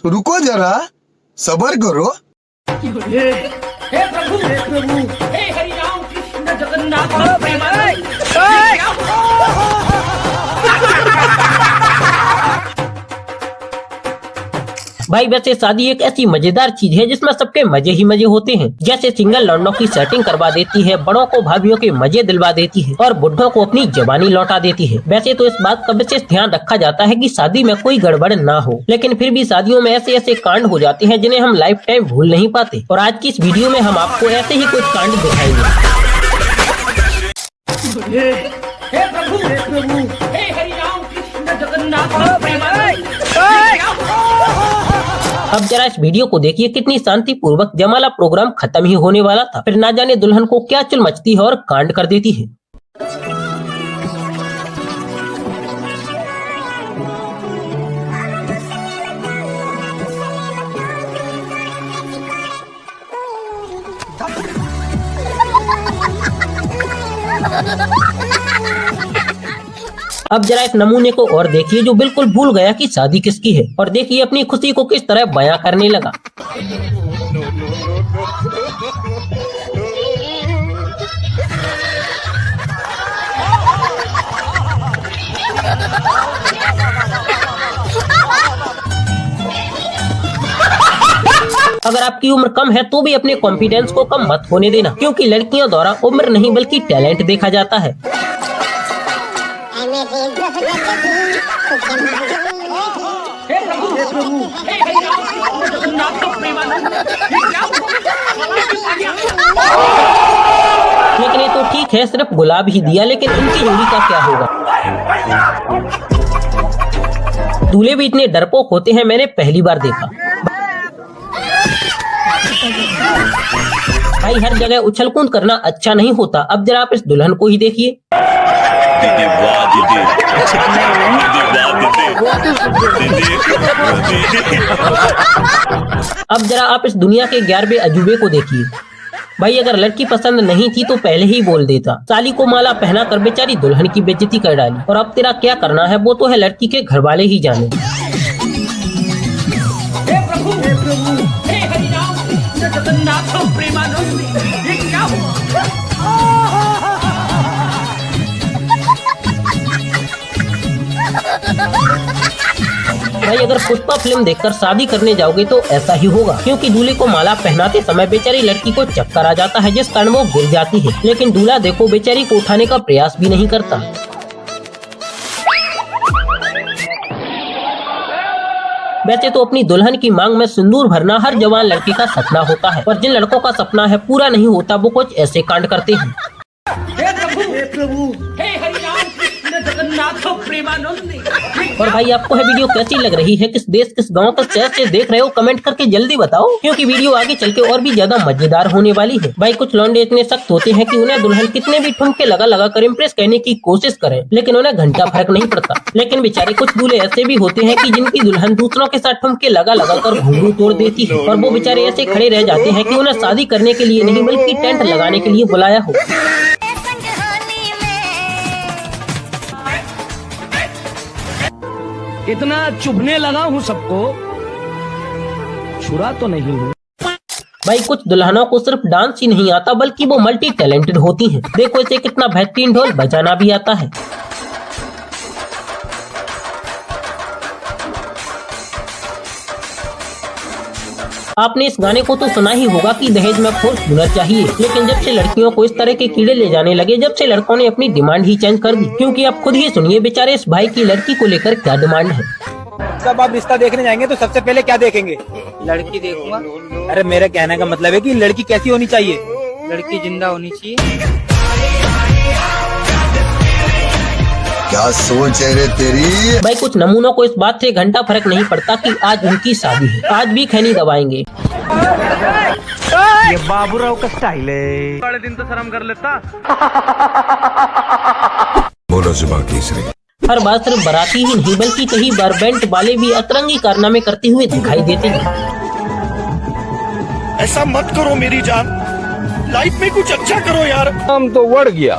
रुको जरा, सबर करो। हे प्रभु हे हरि राम कृष्ण जगन्नाथ प्रेमानंद। भाई वैसे शादी एक ऐसी मजेदार चीज है जिसमें सबके मजे ही मजे होते हैं। जैसे सिंगल लौंडों की सेटिंग करवा देती है, बड़ों को भाभीियों के मजे दिलवा देती है और बुढ़ों को अपनी जवानी लौटा देती है। वैसे तो इस बात का विशेष ध्यान रखा जाता है कि शादी में कोई गड़बड़ ना हो, लेकिन फिर भी शादियों में ऐसे ऐसे कांड हो जाते हैं जिन्हें हम लाइफ टाइम भूल नहीं पाते। और आज की इस वीडियो में हम आपको ऐसे ही कुछ कांड दिखाएंगे। हे प्रभु हे हरि राम कृष्ण जगन्नाथ प्रेमानंद। अब जरा इस वीडियो को देखिए, कितनी शांति पूर्वक जयमाला प्रोग्राम खत्म ही होने वाला था, फिर ना जाने दुल्हन को क्या चुल मचती है और कांड कर देती है। अब जरा इस नमूने को और देखिए जो बिल्कुल भूल गया कि शादी किसकी है, और देखिए अपनी खुशी को किस तरह बयां करने लगा। अगर आपकी उम्र कम है तो भी अपने कॉन्फिडेंस को कम मत होने देना, क्योंकि लड़कियों द्वारा उम्र नहीं बल्कि टैलेंट देखा जाता है। लेकिन ये तो ठीक है, सिर्फ गुलाब ही दिया, लेकिन इनकी जोड़ी का क्या होगा। दूल्हे भी इतने डरपोक होते हैं, मैंने पहली बार देखा। भाई हर जगह उछल कूद करना अच्छा नहीं होता। अब जरा आप इस दुल्हन को ही देखिए। अब जरा आप इस दुनिया के 11वें अजूबे को देखिए। भाई अगर लड़की पसंद नहीं थी तो पहले ही बोल देता। साली को माला पहना कर बेचारी दुल्हन की बेइज्जती कर डाली, और अब तेरा क्या करना है वो तो है लड़की के घर वाले ही जाने। हे प्रभु हे हरि राम कृष्ण जगन्नाथ प्रेमानंद। ये क्या हुआ? भाई अगर पुष्पा फिल्म देखकर शादी करने जाओगे तो ऐसा ही होगा, क्योंकि दूल्हे को माला पहनाते समय बेचारी लड़की को चक्कर आ जाता है, जिस कारण वो गिर जाती है। लेकिन दूल्हा देखो बेचारी को उठाने का प्रयास भी नहीं करता। वैसे तो अपनी दुल्हन की मांग में सिंदूर भरना हर जवान लड़की का सपना होता है, पर जिन लड़कों का सपना है पूरा नहीं होता वो कुछ ऐसे कांड करते हैं। हे प्रभु हे हरि राम कृष्ण जगन्नाथ प्रेमानंद। और भाई आपको है वीडियो कैसी लग रही है, किस देश किस गांव का शहर से देख रहे हो, कमेंट करके जल्दी बताओ, क्योंकि वीडियो आगे चल के और भी ज्यादा मजेदार होने वाली है। भाई कुछ लौंडे इतने सख्त होते हैं कि उन्हें दुल्हन कितने भी ठुमके लगा कर इम्प्रेस करने की कोशिश करें, लेकिन उन्हें घंटा फर्क नहीं पड़ता। लेकिन बेचारे कुछ दूल्हे ऐसे भी होते हैं कि जिनकी दुल्हन दूसरों के साथ ठुमके लगा कर घुंघरू तोड़ देती है, और वो बेचारे ऐसे खड़े रह जाते हैं कि उन्हें शादी करने के लिए नहीं बल्कि टेंट लगाने के लिए बुलाया हो। इतना चुभने लगा हूँ सबको, छुरा तो नहीं हूँ। भाई कुछ दुल्हनों को सिर्फ डांस ही नहीं आता बल्कि वो मल्टी टैलेंटेड होती हैं। देखो इसे कितना बेहतरीन ढोल बजाना भी आता है। आपने इस गाने को तो सुना ही होगा कि दहेज में फॉर्च्यूनर चाहिए, लेकिन जब से लड़कियों को इस तरह के कीड़े ले जाने लगे, जब से लड़कों ने अपनी डिमांड ही चेंज कर दी। क्योंकि आप खुद ही सुनिए बेचारे इस भाई की लड़की को लेकर क्या डिमांड है। जब आप रिश्ता देखने जाएंगे तो सबसे पहले क्या देखेंगे? लड़की देखूंगा। अरे मेरे कहने का मतलब है कि लड़की कैसी होनी चाहिए? लड़की जिंदा होनी चाहिए। क्या सोच है रे तेरी? भाई कुछ नमूनों को इस बात से घंटा फर्क नहीं पड़ता कि आज उनकी शादी है, आज भी खैनी दबाएंगे। ये बाबूराव का स्टाइल है। बड़े दिन तो शर्म कर लेता। बोलो जुबान केसरी। हर बार सिर्फ बाराती ही नहीं बल्कि कई बार बैंड वाले भी अतरंगी कारनामे करते हुए दिखाई देते हैं। ऐसा मत करो मेरी जान, लाइफ में कुछ अच्छा करो यार। हम तो बढ़ गया।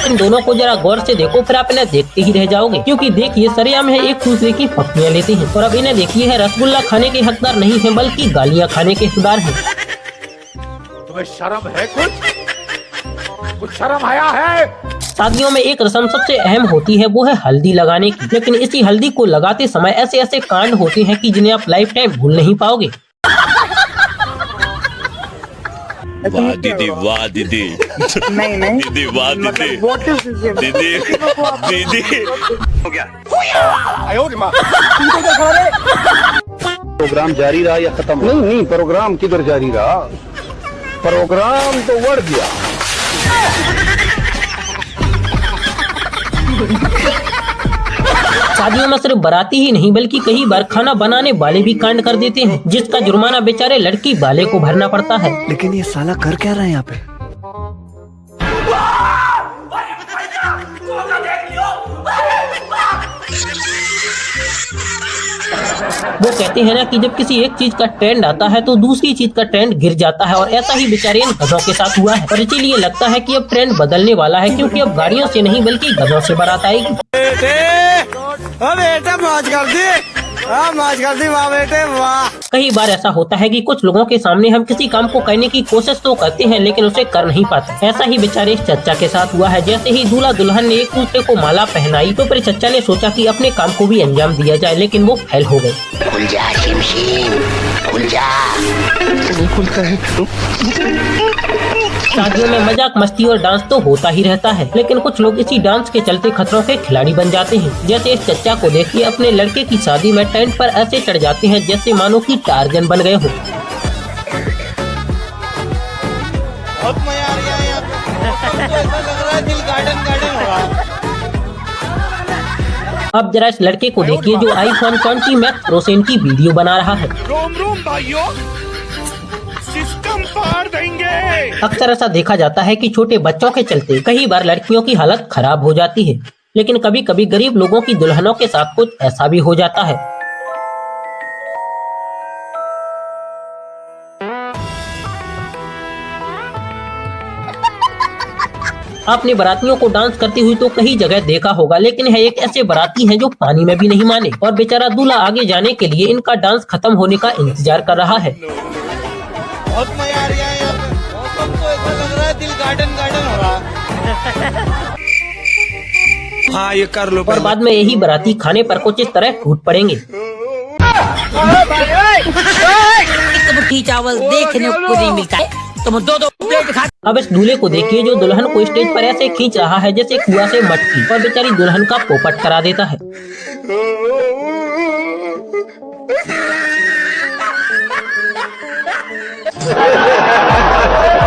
इन दोनों को जरा गौर से देखो, फिर आप इन्हें देखते ही रह जाओगे, क्योंकि देखिए सरेआम है एक दूसरे की पप्पियां लेते हैं। और अब इन्हें देखिए है रसगुल्ला खाने के हकदार नहीं है, बल्कि गालियां खाने के हकदार हैं। तुम्हें शर्म है? कुछ शर्म आया है? शादियों में एक रस्म सबसे अहम होती है, वो है हल्दी लगाने की। लेकिन इसी हल्दी को लगाते समय ऐसे ऐसे कांड होते हैं कि जिन्हें आप लाइफ टाइम भूल नहीं पाओगे। वाह दीदी, वाह दीदी। नहीं नहीं दीदी, वाह दीदी। दीदी, दीदी। प्रोग्राम जारी रहा या खत्म? नहीं नहीं, प्रोग्राम किधर जारी रहा, प्रोग्राम तो बढ़ गया। शादियों में सिर्फ बाराती ही नहीं बल्कि कई बार खाना बनाने वाले भी कांड कर देते हैं, जिसका जुर्माना बेचारे लड़की वाले को भरना पड़ता है। लेकिन ये साला कर क्या रहा है यहाँ पे? वो कहते हैं ना कि जब किसी एक चीज का ट्रेंड आता है तो दूसरी चीज का ट्रेंड गिर जाता है, और ऐसा ही बेचारे इन गधों के साथ हुआ है। और इसीलिए लगता है कि अब ट्रेंड बदलने वाला है, क्योंकि अब गाड़ियों से नहीं बल्कि गधों से बारात आएगी। बेटा मौज कर दी, मौज कर दी, वाह बेटे वाह। कई बार ऐसा होता है कि कुछ लोगों के सामने हम किसी काम को करने की कोशिश तो करते हैं, लेकिन उसे कर नहीं पाते। ऐसा ही बेचारे इस चच्चा के साथ हुआ है। जैसे ही दूल्हा दुल्हन ने एक दूसरे को माला पहनाई तो फिर चच्चा ने सोचा कि अपने काम को भी अंजाम दिया जाए, लेकिन वो फेल हो गए। खुल जा शिमशीम, खुल जा। नहीं खुलता है। शादियों में मजाक मस्ती और डांस तो होता ही रहता है, लेकिन कुछ लोग इसी डांस के चलते खतरों के खिलाड़ी बन जाते हैं। जैसे इस चच्चा को देखिए, अपने लड़के की शादी में टेंट पर ऐसे चढ़ जाते हैं जैसे मानो कि टार्जन बन गए हो। बहुत मजा आ रहा है यहाँ पे। तो ऐसा लग रहा है दिल गार्डन गार्डन हो रहा है। अब जरा इस लड़के को देखिए जो iPhone 20 Max Pro से इनकी वीडियो बना रहा है। रोम रोम भाइयों, सिस्टम पार देंगे। अक्सर ऐसा देखा जाता है कि छोटे बच्चों के चलते कई बार लड़कियों की हालत खराब हो जाती है, लेकिन कभी कभी गरीब लोगों की दुल्हनों के साथ कुछ ऐसा भी हो जाता है। आपने बारातियों को डांस करते हुए तो कई जगह देखा होगा, लेकिन है एक ऐसे बाराती हैं जो पानी में भी नहीं माने, और बेचारा दूल्हा आगे जाने के लिए इनका डांस खत्म होने का इंतजार कर रहा है। बहुत मजा आ रहा है यहाँ पे। मौसम तो ऐसा लग रहा है दिल गार्डन गार्डन हो रहा है। हाँ ये कर लो। और बाद में यही बाराती खाने पर कुछ इस तरह टूट पड़ेंगे। चावल देखने को नहीं मिलता है, तुम दो प्लेट खा। अब इस दूल्हे को देखिए जो दुल्हन को स्टेज पर ऐसे खींच रहा है जैसे कुआं से मटकी, और बेचारी दुल्हन का पोपट करा देता है।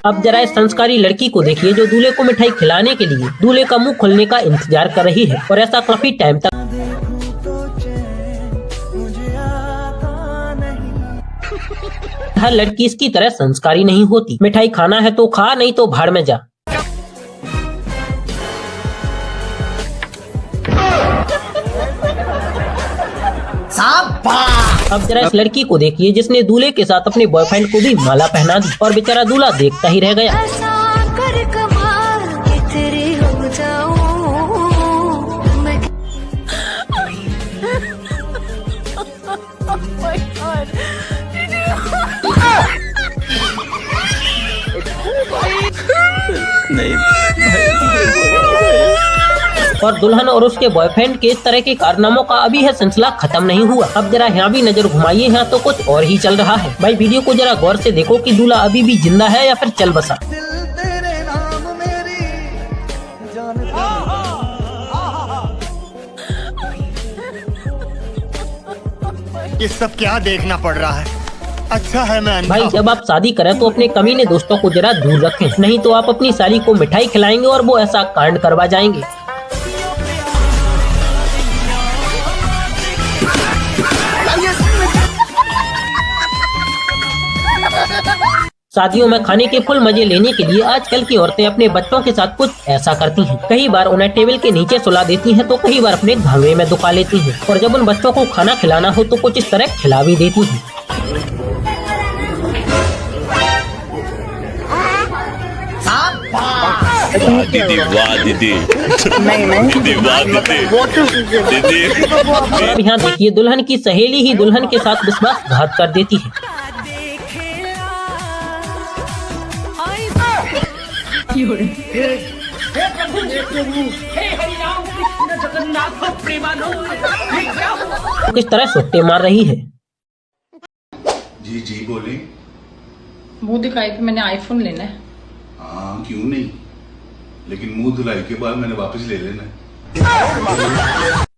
अब जरा इस संस्कारी लड़की को देखिए जो दूल्हे को मिठाई खिलाने के लिए दूल्हे का मुंह खुलने का इंतजार कर रही है, और ऐसा काफी टाइम तक। हर लड़की इसकी तरह संस्कारी नहीं होती। मिठाई खाना है तो खा, नहीं तो भाड़ में जा। अब जरा इस लड़की को देखिए जिसने दूल्हे के साथ अपने बॉयफ्रेंड को भी माला पहना दी, और बेचारा दूल्हा देखता ही रह गया। और दुल्हन और उसके बॉयफ्रेंड के इस तरह के कारनामों का अभी है सिलसिला खत्म नहीं हुआ। अब जरा यहाँ भी नजर घुमाइए, यहाँ तो कुछ और ही चल रहा है। भाई वीडियो को जरा गौर से देखो कि दूल्हा अभी भी जिंदा है या फिर चल बसा। ये सब क्या देखना पड़ रहा है? अच्छा है मैं अंधा भाई जब आप शादी करें तो अपने कमीने दोस्तों को जरा दूर रखें, नहीं तो आप अपनी साली को मिठाई खिलाएंगे और वो ऐसा कांड करवा जाएंगे। शादियों में खाने के फुल मजे लेने के लिए आजकल की औरतें अपने बच्चों के साथ कुछ ऐसा करती हैं। कई बार उन्हें टेबल के नीचे सुला देती हैं, तो कई बार अपने घाघरे में दुका लेती हैं, और जब उन बच्चों को खाना खिलाना हो तो कुछ इस तरह खिला भी देती हैं। वाह दीदी वाह दीदी दीदी वाह दीदी दीदी और अब यहाँ देखिए दुल्हन की सहेली ही दुल्हन के साथ विश्वासघात कर देती है। हे प्रभु हे हरि राम कृष्ण जगन्नाथ प्रेमानंद ये क्या हुआ? वो किस तरह सुट्टे मार रही है। जी जी बोले। मुंह दिखाई कि मैंने आईफोन लेना है। हाँ क्यों नहीं, लेकिन मुंह धुलाई के बाद मैंने वापस ले लेना है।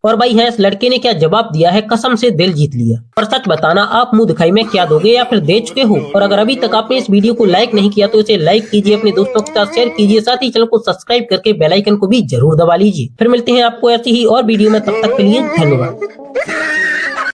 और भाई है इस लड़के ने क्या जवाब दिया है, कसम से दिल जीत लिया। और सच बताना आप मुंह दिखाई में क्या दोगे या फिर दे चुके हो। और अगर अभी तक आपने इस वीडियो को लाइक नहीं किया तो इसे लाइक कीजिए, अपने दोस्तों के साथ शेयर कीजिए, साथ ही चैनल को सब्सक्राइब करके बेल आइकन को भी जरूर दबा लीजिए। फिर मिलते हैं आपको ऐसी ही और वीडियो में, तब तक के लिए धन्यवाद।